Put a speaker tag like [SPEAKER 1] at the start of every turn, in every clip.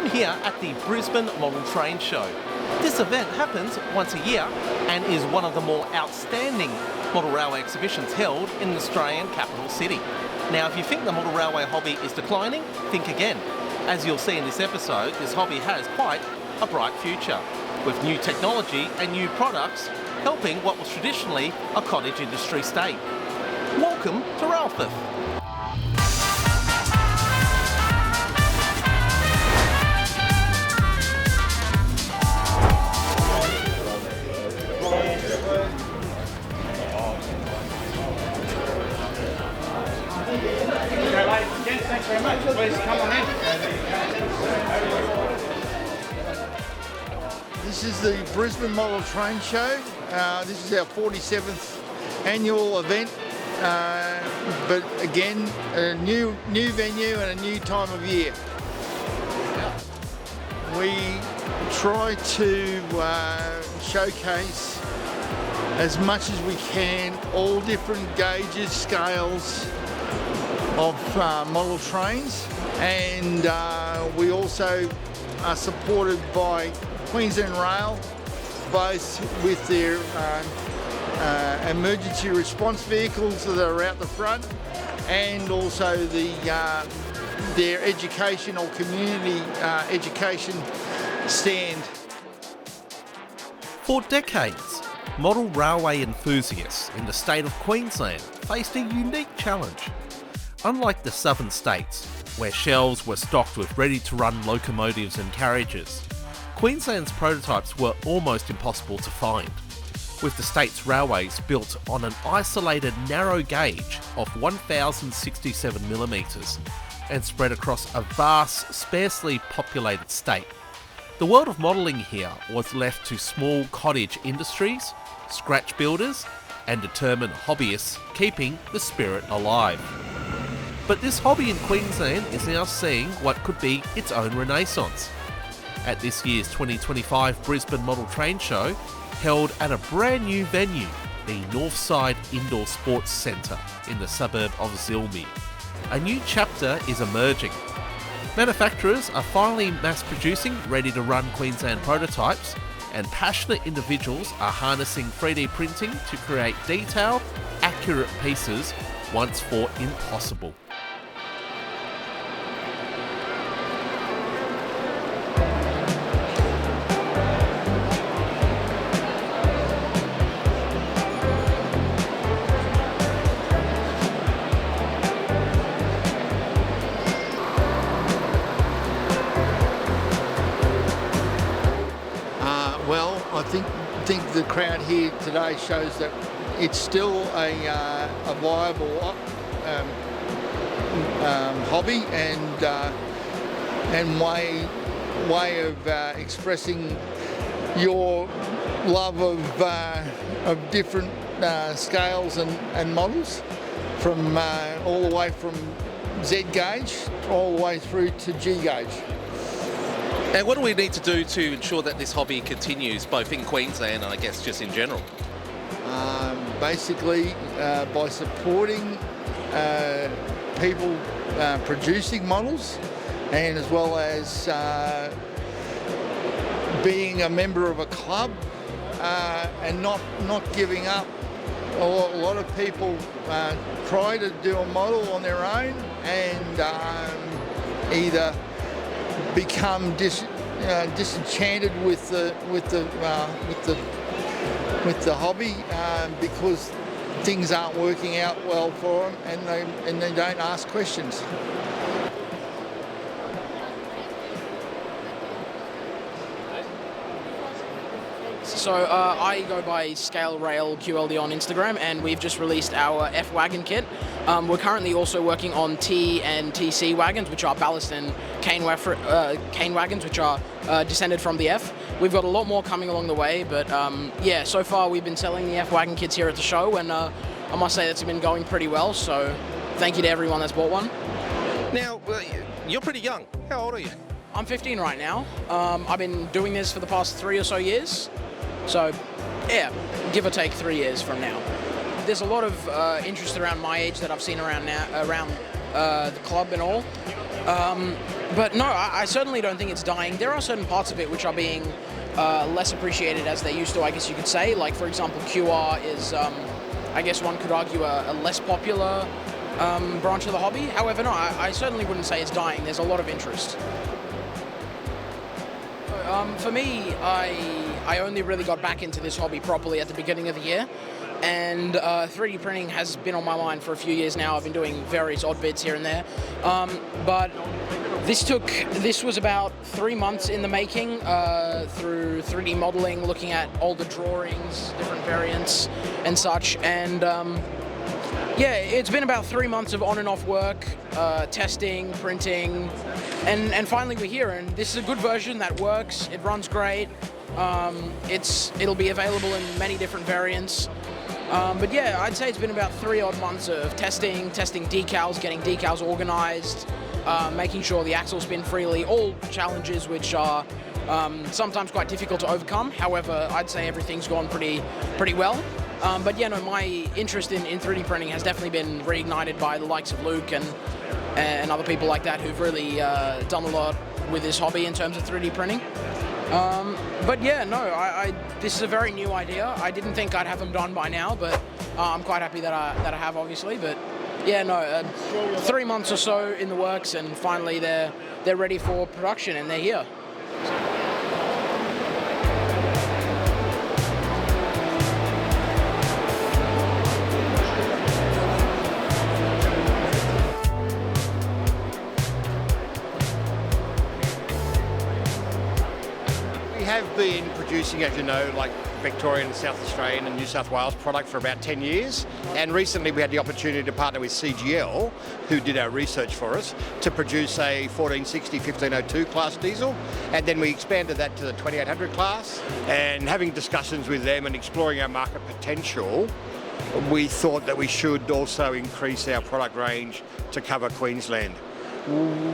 [SPEAKER 1] I'm here at the Brisbane Model Train Show. This event happens once a year and is one of the more outstanding model railway exhibitions held in the Australian capital city. Now, if you think the model railway hobby is declining, think again. As you'll see in this episode, this hobby has quite a bright future, with new technology and new products helping what was traditionally a cottage industry state. Welcome to Rheilffordd.
[SPEAKER 2] Thanks very much. Please come on in. This is the Brisbane Model Train Show. This is our 47th annual event, but again, a new venue and a new time of year. We try to showcase as much as we can all different gauges, scales of model trains, and we also are supported by Queensland Rail, both with their emergency response vehicles that are out the front, and also their educational community education stand.
[SPEAKER 1] For decades, model railway enthusiasts in the state of Queensland faced a unique challenge. Unlike the southern states, where shelves were stocked with ready-to-run locomotives and carriages, Queensland's prototypes were almost impossible to find, with the state's railways built on an isolated narrow gauge of 1,067mm and spread across a vast, sparsely populated state. The world of modelling here was left to small cottage industries, scratch builders, and determined hobbyists keeping the spirit alive. But this hobby in Queensland is now seeing what could be its own renaissance. At this year's 2025 Brisbane Model Train Show, held at a brand new venue, the Northside Indoor Spors Centre in the suburb of Zilmi, a new chapter is emerging. Manufacturers are finally mass producing ready-to-run Queensland prototypes, and passionate individuals are harnessing 3D printing to create detailed, accurate pieces once thought impossible.
[SPEAKER 2] I think the crowd here today shows that it's still a viable hobby and way of expressing your love of different scales and models, from all the way from Z gauge all the way through to G gauge.
[SPEAKER 1] And what do we need to do to ensure that this hobby continues, both in Queensland and I guess just in general?
[SPEAKER 2] Basically, by supporting people producing models, and as well as being a member of a club and not giving up. A lot of people try to do a model on their own and either become disenchanted with the hobby because things aren't working out well for them, and they don't ask questions.
[SPEAKER 3] So I go by Scale Rail QLD on Instagram, and we've just released our F wagon kit. We're currently also working on T and TC wagons, which are ballast and cane wagons, which are descended from the F. We've got a lot more coming along the way, but yeah, so far we've been selling the F wagon kits here at the show, and I must say that's been going pretty well, so thank you to everyone that's bought one.
[SPEAKER 1] Now, you're pretty young. How old are you?
[SPEAKER 3] I'm 15 right now. I've been doing this for the past 3 or so years. So, yeah, give or take 3 years from now. There's a lot of interest around my age that I've seen around the club and all. But no, I certainly don't think it's dying. There are certain parts of it which are being less appreciated as they used to, I guess you could say. Like, for example, QR is, I guess one could argue, a less popular branch of the hobby. However, no, I certainly wouldn't say it's dying. There's a lot of interest. For me, I only really got back into this hobby properly at the beginning of the year. And 3D printing has been on my mind for a few years now. I've been doing various odd bits here and there. But this was about 3 months in the making, through 3D modeling, looking at older drawings, different variants and such. And yeah, it's been about 3 months of on and off work, testing, printing, and finally we're here. And this is a good version that works. It runs great. It'll be available in many different variants. But yeah, I'd say it's been about 3 odd months of testing decals, getting decals organized, making sure the axles spin freely, all challenges which are sometimes quite difficult to overcome. However, I'd say everything's gone pretty well. But yeah, no, my interest in 3D printing has definitely been reignited by the likes of Luke and other people like that who've really done a lot with this hobby in terms of 3D printing. But yeah, no, this is a very new idea. I didn't think I'd have them done by now, but I'm quite happy that I have, obviously. But yeah, no, 3 months or so in the works, and finally they're ready for production, and they're here.
[SPEAKER 4] We have been producing, as you know, like Victorian and South Australian and New South Wales product for about 10 years. And recently we had the opportunity to partner with CGL, who did our research for us, to produce a 1460 1502 class diesel. And then we expanded that to the 2800 class. And having discussions with them and exploring our market potential, we thought that we should also increase our product range to cover Queensland.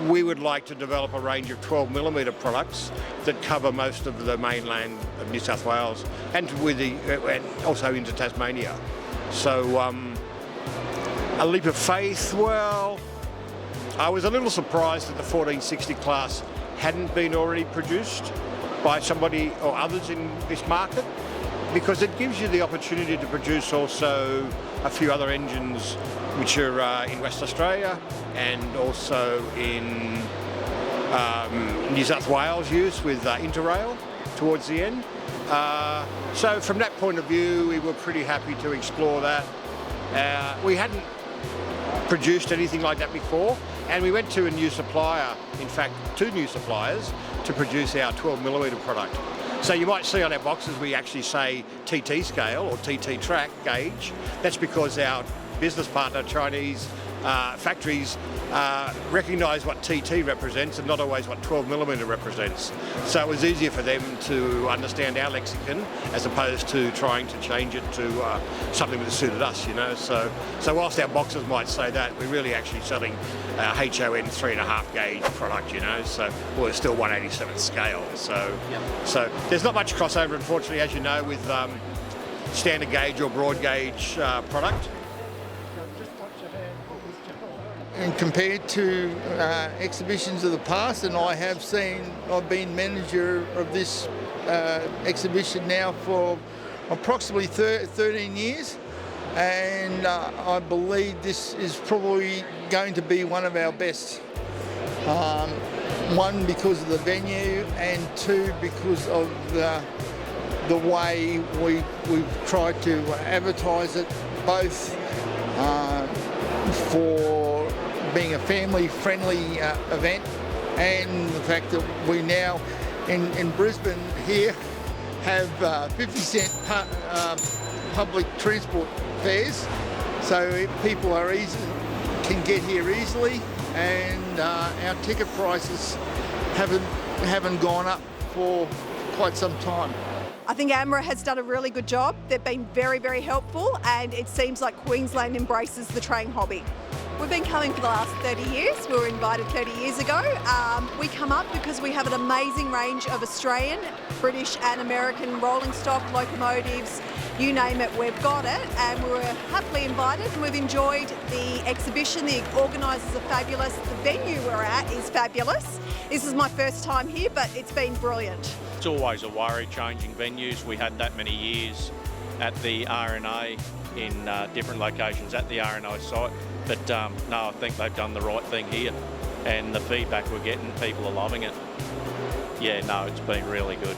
[SPEAKER 4] We would like to develop a range of 12mm products that cover most of the mainland of New South Wales and also into Tasmania. So a leap of faith, well, I was a little surprised that the 1460 class hadn't been already produced by somebody or others in this market, because it gives you the opportunity to produce also a few other engines which are in West Australia and also in New South Wales use with Interrail towards the end. So from that point of view, we were pretty happy to explore that. We hadn't produced anything like that before, and we went to a new supplier, in fact 2 new suppliers, to produce our 12mm product. So you might see on our boxes we actually say TT scale or TT track gauge. That's because our business partner, Chinese factories, recognise what TT represents and not always what 12mm represents. So it was easier for them to understand our lexicon as opposed to trying to change it to something that suited us, you know. So whilst our boxes might say that, we're really actually selling HON 3.5 gauge product, you know. So we're still 1/87th scale. So there's not much crossover, unfortunately, as you know, with standard gauge or broad gauge product.
[SPEAKER 2] And compared to exhibitions of the past, and I've been manager of this exhibition now for approximately 13 years, and I believe this is probably going to be one of our best. One, because of the venue, and 2, because of the way we've tried to advertise it, both for being a family-friendly event, and the fact that we now in Brisbane here have 50-cent public transport fares, so people can get here easily, and our ticket prices haven't gone up for quite some time.
[SPEAKER 5] I think AMRA has done a really good job. They've been very, very helpful, and it seems like Queensland embraces the train hobby. We've been coming for the last 30 years. We were invited 30 years ago. We come up because we have an amazing range of Australian, British and American rolling stock, locomotives, you name it, we've got it. And we were happily invited and we've enjoyed the exhibition. The organisers are fabulous. The venue we're at is fabulous. This is my first time here, but it's been brilliant.
[SPEAKER 6] It's always a worry changing venues. We had that many years at the RNA in different locations at the RNA site. But no, I think they've done the right thing here. And the feedback we're getting, people are loving it. Yeah, no, it's been really good.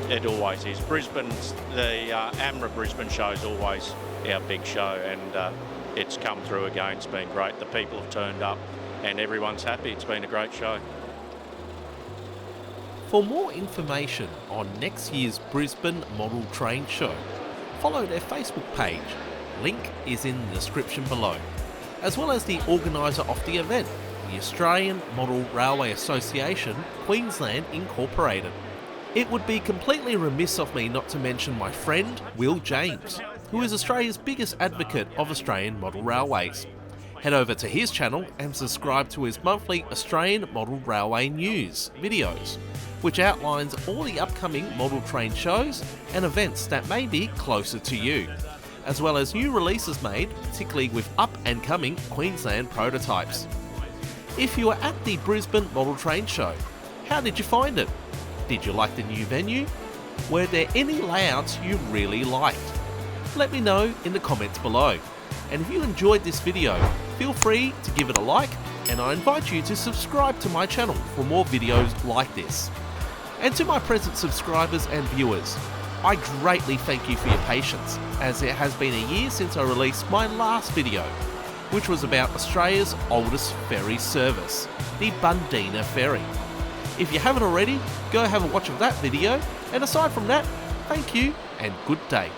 [SPEAKER 6] It always is. The AMRA Brisbane show is always our big show, and it's come through again. It's been great. The people have turned up and everyone's happy. It's been a great show.
[SPEAKER 1] For more information on next year's Brisbane Model Train Show, follow their Facebook page. Link is in the description below, as well as the organiser of the event, the Australian Model Railway Association, Queensland Incorporated. It would be completely remiss of me not to mention my friend Will James, who is Australia's biggest advocate of Australian model railways. Head over to his channel and subscribe to his monthly Australian Model Railway News videos, which outlines all the upcoming model train shows and events that may be closer to you, as well as new releases made, particularly with up and coming Queensland prototypes. If you were at the Brisbane Model Train Show, how did you find it? Did you like the new venue? Were there any layouts you really liked? Let me know in the comments below. And if you enjoyed this video, feel free to give it a like, and I invite you to subscribe to my channel for more videos like this. And to my present subscribers and viewers, I greatly thank you for your patience, as it has been a year since I released my last video, which was about Australia's oldest ferry service, the Bundeena Ferry. If you haven't already, go have a watch of that video, and aside from that, thank you and good day.